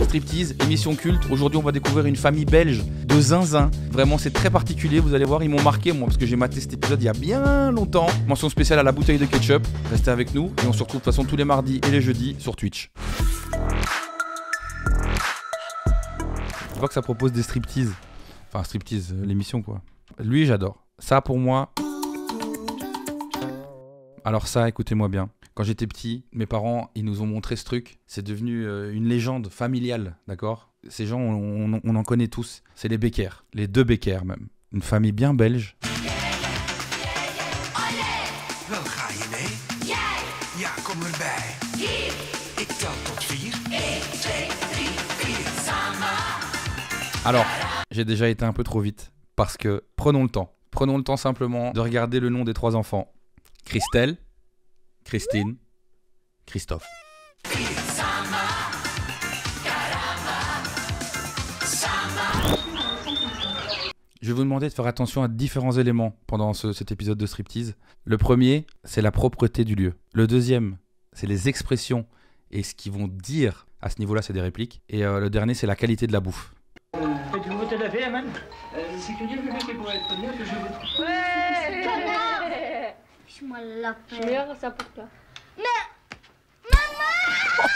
Striptease, émission culte. Aujourd'hui, on va découvrir une famille belge de zinzin. Vraiment, c'est très particulier. Vous allez voir, ils m'ont marqué, moi, parce que j'ai maté cet épisode il y a bien longtemps. Mention spéciale à la bouteille de ketchup. Restez avec nous et on se retrouve de toute façon tous les mardis et les jeudis sur Twitch. Je vois que ça propose des striptease. Enfin, striptease, l'émission quoi. Lui, j'adore. Ça, pour moi... Alors ça, écoutez-moi bien. Quand j'étais petit, mes parents, ils nous ont montré ce truc. C'est devenu une légende familiale, d'accord? Ces gens, on en connaît tous. C'est les Becker, les deux Becker même. Une famille bien belge. Wel, ga je mee? Jij! Ja, kom erbij. Hier! Ik tel tot 4. 1, 2, 3, 4. Samen! Alors, j'ai déjà été un peu trop vite. Parce que, prenons le temps. Prenons le temps simplement de regarder le nom des trois enfants. Christelle, Christine, Christophe. Je vais vous demander de faire attention à différents éléments pendant cet épisode de Striptease. Le premier, c'est la propreté du lieu. Le deuxième, c'est les expressions et ce qu'ils vont dire. À ce niveau-là, c'est des répliques. Et le dernier, c'est la qualité de la bouffe. Tu veux te laver, man? C'est que Dieu veut qu'il pourrait être mieux que je veux. Ouais! Je me l'appelle. Je suis meilleure à ça pour toi. Mais... Maman!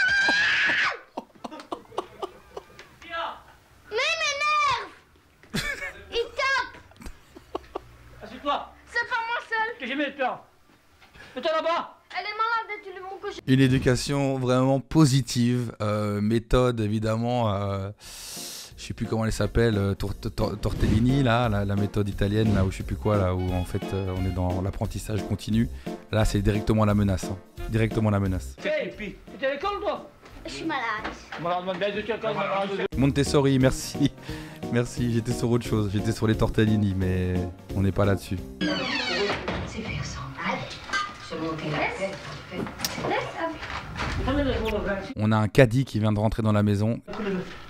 Mais il m'énerve! Il tape! Assieds-toi! C'est pas moi seul! Que j'ai mis le plan! Mets-toi là-bas! Elle est malade et tu lui montres que je... Une éducation vraiment positive. Méthode, évidemment... je sais plus comment elle s'appelle, Tortellini, là, la méthode italienne, là où je sais plus quoi, là où en fait on est dans l'apprentissage continu. Là, c'est directement la menace. Hein. Directement la menace. Et puis, tu es à l'école, toi? Je suis malade. Malade, bien de quelqu'un, malade. Montessori, merci. Merci, j'étais sur autre chose. J'étais sur les Tortellini, mais on n'est pas là-dessus. C'est faire ça. Se monter la tête, On a un caddie qui vient de rentrer dans la maison.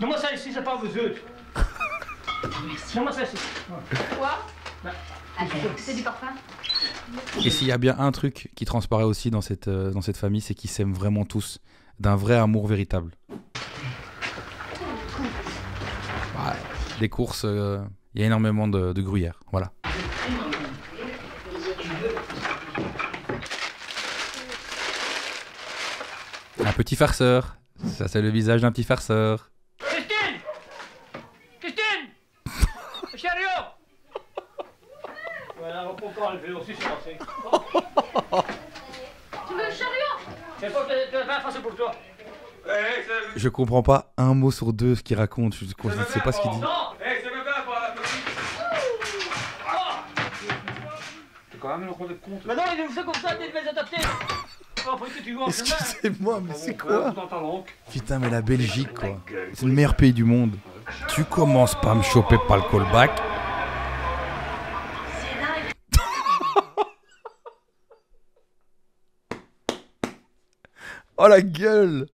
Donne-moi ça ici, c'est pas vos œufs. Donne-moi ça ici. Quoi? Allez. C'est du parfum? Et s'il y a bien un truc qui transparaît aussi dans cette famille, c'est qu'ils s'aiment vraiment tous, d'un vrai amour véritable. Ouais, les courses, il y a énormément de gruyère, voilà. Un petit farceur, ça c'est le visage d'un petit farceur. Christine! Christine! Chariot! Voilà, on peut encore le vélo aussi, c'est passé. Tu veux le chariot? C'est pas que tu vas faire passer pour toi. Je comprends pas un mot sur deux ce qu'il raconte, je sais pas ce qu'il dit. Non! C'est même pas C'est quand même le rendre compte. Mais non, il nous fait comme ça, tu devais adapter. Excusez-moi, mais c'est quoi? Putain, mais la Belgique, quoi. C'est le meilleur pays du monde. Tu commences pas à me choper par le callback. Oh la gueule!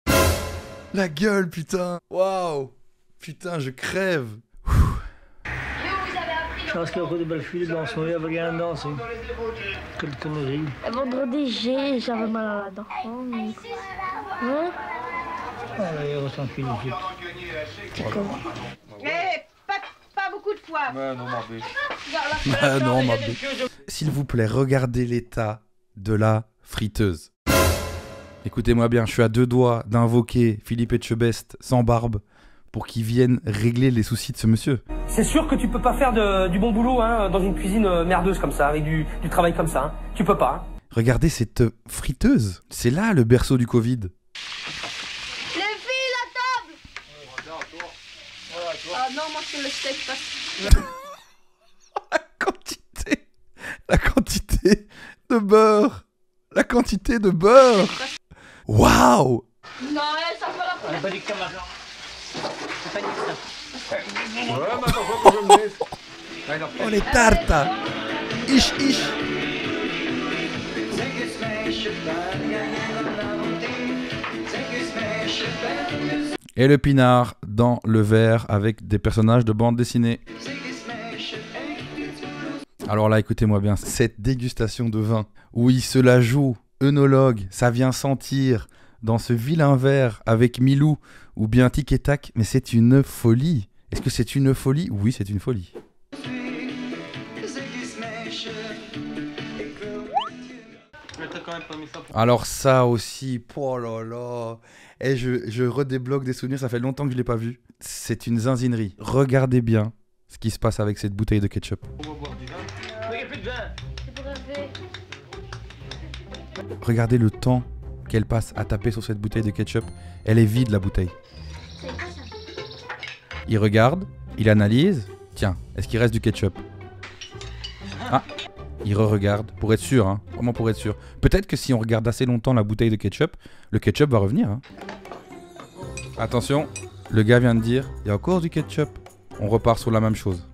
La gueule, putain! Waouh! Putain, je crève! Je pense qu'il y a encore des belles filles dans son lit, il n'y avait rien dedans, c'est. Quelle connerie. Vendredi, j'avais mal à la dent. Mais... Hein? Allez, tranquille. Pas beaucoup de fois. Ouais, non, ma biche. Ah non, ma bête. S'il vous plaît, regardez l'état de la friteuse. Écoutez-moi bien, je suis à deux doigts d'invoquer Philippe Etchebest sans barbe pour qu'il vienne régler les soucis de ce monsieur. C'est sûr que tu peux pas faire du bon boulot hein, dans une cuisine merdeuse comme ça, avec du travail comme ça. Hein. Tu peux pas. Hein. Regardez cette friteuse. C'est là le berceau du Covid. Les filles, la table! Ah non, moi je fais le steak parce La quantité de beurre. La quantité de beurre. Waouh! Non, ça fait la On n'a pas dit que ça marche. C'est pas dit que ça. Ouais, mais attends, faut que je le mette. Oh les tartes! Ish ish! Et le pinard dans le verre avec des personnages de bande dessinée. Alors là, écoutez-moi bien, cette dégustation de vin où il se la joue œnologue, ça vient sentir dans ce vilain verre avec Milou ou bien Tic et Tac, mais c'est une folie. Est-ce que c'est une folie? Oui, c'est une folie. Alors ça aussi, oh là là. Et je redébloque des souvenirs, ça fait longtemps que je l'ai pas vu. C'est une zinzinerie. Regardez bien ce qui se passe avec cette bouteille de ketchup. Regardez le temps qu'elle passe à taper sur cette bouteille de ketchup. Elle est vide, la bouteille. Il regarde, il analyse. Tiens, est-ce qu'il reste du ketchup? Ah, il re-regarde pour être sûr, hein. Vraiment pour être sûr. Peut-être que si on regarde assez longtemps la bouteille de ketchup, le ketchup va revenir, hein. Attention, le gars vient de dire, il y a encore du ketchup. On repart sur la même chose.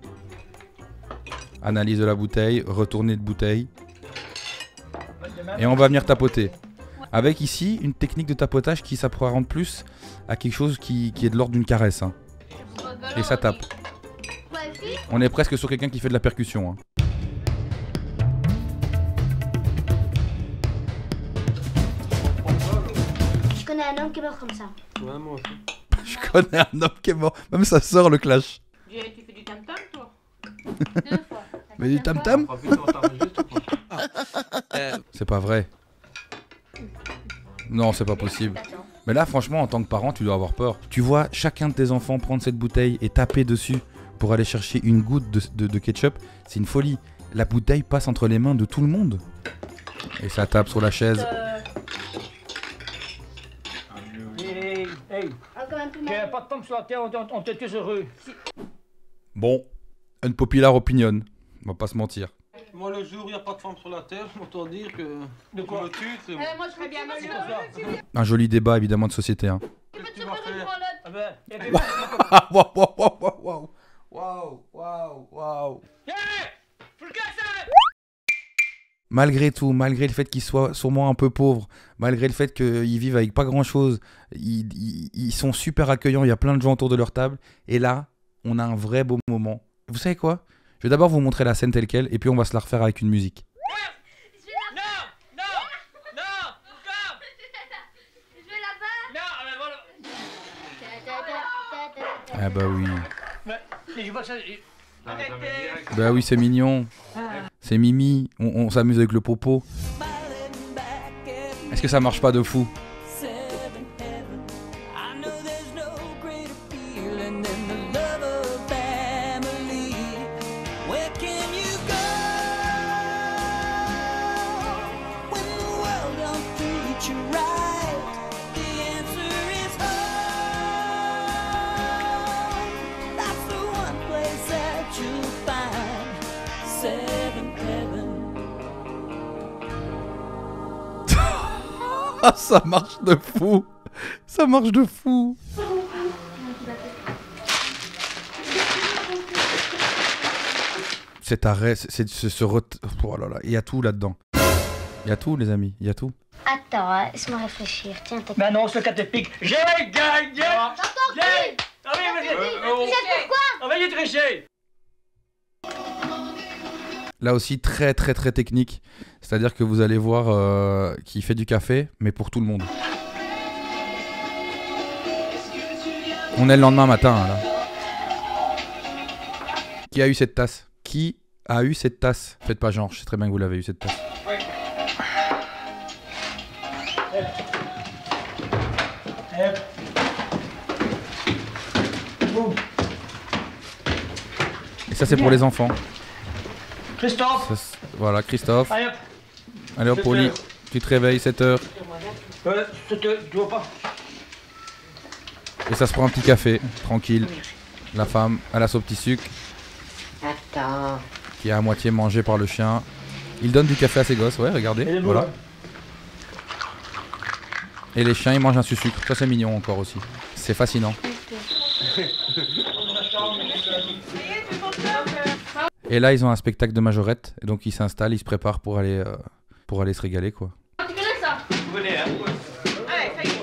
Analyse de la bouteille, retourner de bouteille. Et on va venir tapoter. Avec ici une technique de tapotage qui s'apparente plus à quelque chose qui est de l'ordre d'une caresse, hein. Et ça tape. On est presque sur quelqu'un qui fait de la percussion, hein. Je connais un homme qui est mort comme ça. Ouais, moi aussi. Je connais un homme qui est mort. Même ça sort le clash. Tu fais du tam-tam, toi? 2 fois. Mais du tam-tam? Ah, putain, t'enregistres ou quoi? C'est pas vrai. Non, c'est pas possible. Mais là, franchement, en tant que parent, tu dois avoir peur. Tu vois chacun de tes enfants prendre cette bouteille et taper dessus pour aller chercher une goutte de ketchup. C'est une folie. La bouteille passe entre les mains de tout le monde. Et ça tape sur la chaise. Hey, Encore un peu qu'il n'y a pas de pommes sur la terre, on t'est que heureux. Bon, une popular opinion. On va pas se mentir. Moi, le jour où il n'y a pas de femme sur la terre, je m'entends dire que. De quoi? Je me tue, c'est bon. Moi, je serais bien mal. Un joli débat, évidemment, de société, hein. Qu'est-ce que tu vas faire? Ah ben, y a des- Ah, waouh, waouh, waouh, waouh, waouh, waouh, waouh. Faut le casser! Malgré tout, malgré le fait qu'ils soient sûrement un peu pauvres, malgré le fait qu'ils vivent avec pas grand chose, ils sont super accueillants, il y a plein de gens autour de leur table. Et là, on a un vrai beau moment. Vous savez quoi? Je vais d'abord vous montrer la scène telle quelle, et puis on va se la refaire avec une musique. Non! Non! Non! Stop! Je vais là-bas. Non! Mais voilà! Ah bah oui. Mais je vois ça. Arrêtez! Bah oui, c'est mignon. C'est Mimi, on s'amuse avec le popo. Est-ce que ça marche pas de fou? Ah, ça marche de fou. Ça marche de fou. Cet arrêt, oh là là, il y a tout là-dedans. Il y a tout, les amis, il y a tout. Attends, hein, laisse-moi réfléchir. Tiens, t'as... Mais non, c'est le cas de pique. J'ai gagné! J'ai! Ah oui, vas-y! C'est pourquoi? On va y tricher! Là aussi, très très très technique. C'est-à-dire que vous allez voir qu'il fait du café, mais pour tout le monde. On est le lendemain matin, là. Qui a eu cette tasse? Qui a eu cette tasse? Faites pas genre, je sais très bien que vous l'avez eu cette tasse. Et ça, c'est pour les enfants. Christophe! Ça, voilà, Christophe. Allez hop! Allez hop, Poli, tu te réveilles, 7h. Tu vois pas? Et ça se prend un petit café, tranquille. La femme, elle a son petit sucre. Attends. Qui est à moitié mangé par le chien. Il donne du café à ses gosses, ouais, regardez. Voilà. Et les chiens, ils mangent un sucre. Ça, c'est mignon encore aussi. C'est fascinant. Et là, ils ont un spectacle de majorette. Et donc, ils s'installent, ils se préparent pour aller se régaler, quoi. Tu connais ça? Vous venez, hein? Allez, ça y est.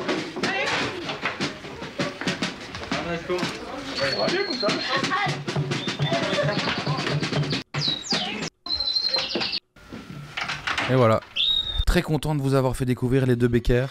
Et voilà. Très content de vous avoir fait découvrir les deux Becker.